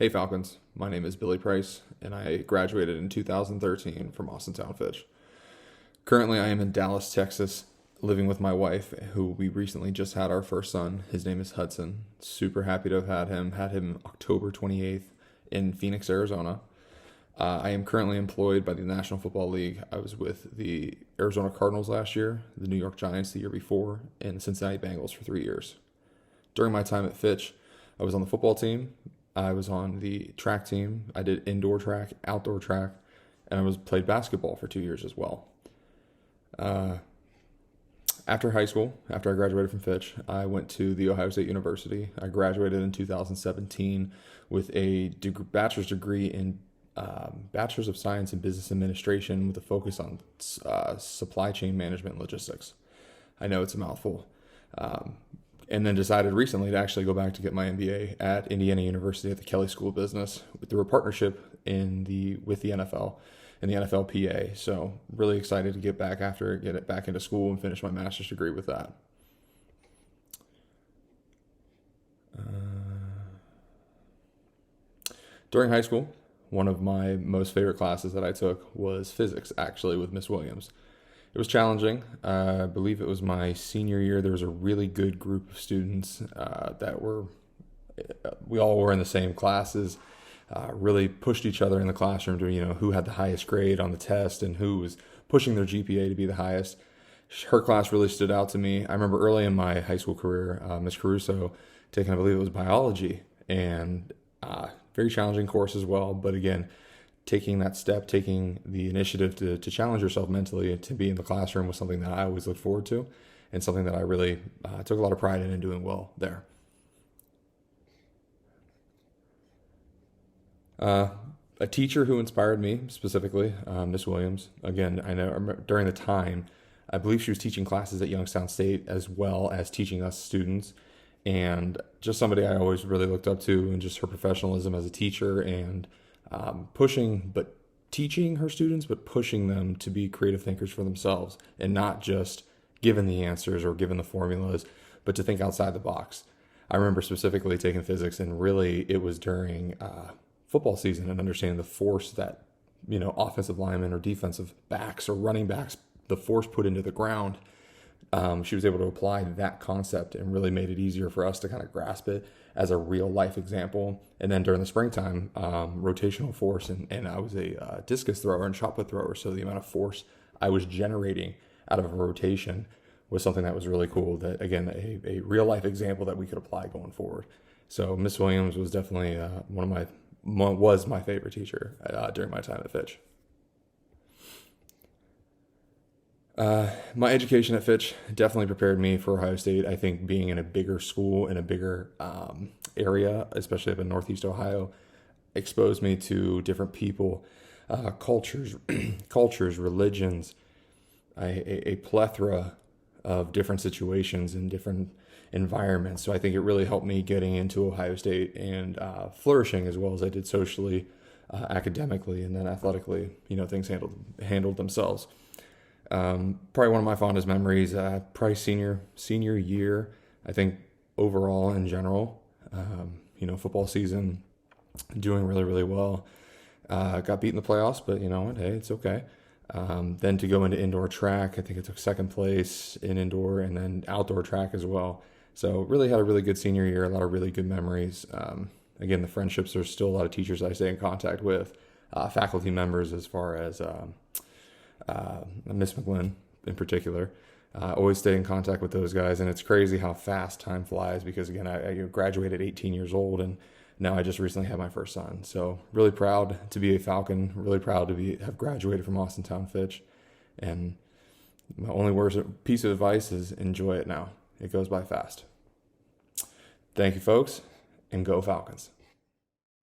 Hey Falcons, my name is Billy Price, and I graduated in 2013 from Austintown Fitch. Currently, I am in Dallas, Texas, living with my wife, who we recently just had our first son. His name is Hudson. Super happy to have had him. Had him October 28th in Phoenix, Arizona. I am currently employed by the National Football League. I was with the Arizona Cardinals last year, the New York Giants the year before, and the Cincinnati Bengals for 3 years. During my time at Fitch, I was on the football team. I was on the track team. I did indoor track, outdoor track, and I played basketball for 2 years as well. After high school, after I graduated from Fitch, I went to the Ohio State University. I graduated in 2017 with a bachelor's degree in Bachelor's of Science in Business Administration with a focus on supply chain management and logistics. I know it's a mouthful. And then decided recently to actually go back to get my MBA at Indiana University at the Kelley School of Business through a partnership with the NFL and the NFLPA. So really excited to get it back into school and finish my master's degree with that. During high school, one of my most favorite classes that I took was physics, actually, with Miss Williams. It was challenging. I believe it was my senior year. There was a really good group of students we all were in the same classes, really pushed each other in the classroom to, who had the highest grade on the test and who was pushing their GPA to be the highest. Her class really stood out to me. I remember early in my high school career, Miss Caruso taking, I believe it was biology, and very challenging course as well. But again, taking that step, taking the initiative to challenge yourself mentally to be in the classroom was something that I always looked forward to and something that I really took a lot of pride in and doing well there. A teacher who inspired me specifically, Miss Williams. Again, I know during the time, I believe she was teaching classes at Youngstown State as well as teaching us students, and just somebody I always really looked up to, and just her professionalism as a teacher and teaching her students, but pushing them to be creative thinkers for themselves and not just given the answers or given the formulas, but to think outside the box. I remember specifically taking physics, and really it was during football season and understanding the force that, offensive linemen or defensive backs or running backs, the force put into the ground. She was able to apply that concept and really made it easier for us to kind of grasp it as a real life example. And then during the springtime, rotational force, and I was a discus thrower and shot put thrower. So the amount of force I was generating out of a rotation was something that was really cool. That, again, a real life example that we could apply going forward. So Miss Williams was definitely was my favorite teacher during my time at Fitch. My education at Fitch definitely prepared me for Ohio State. I think being in a bigger school in a bigger area, especially up in Northeast Ohio, exposed me to different people, cultures, religions, a plethora of different situations and different environments. So I think it really helped me getting into Ohio State and flourishing as well as I did socially, academically, and then athletically. Things handled themselves. Probably one of my fondest memories, probably senior year, I think overall in general, football season, doing really, really well. Got beat in the playoffs, but you know what, hey, it's okay. Then to go into indoor track, I think I took second place in indoor and then outdoor track as well. So really had a really good senior year, a lot of really good memories. Again, the friendships, there's still a lot of teachers I stay in contact with, faculty members as far as Miss McGlynn in particular. Always stay in contact with those guys, and it's crazy how fast time flies because, again, I graduated 18 years old, and now I just recently had my first son. So really proud to be a Falcon, really proud to have graduated from Austintown Fitch, and my only piece of advice is enjoy it now. It goes by fast. Thank you, folks, and go Falcons.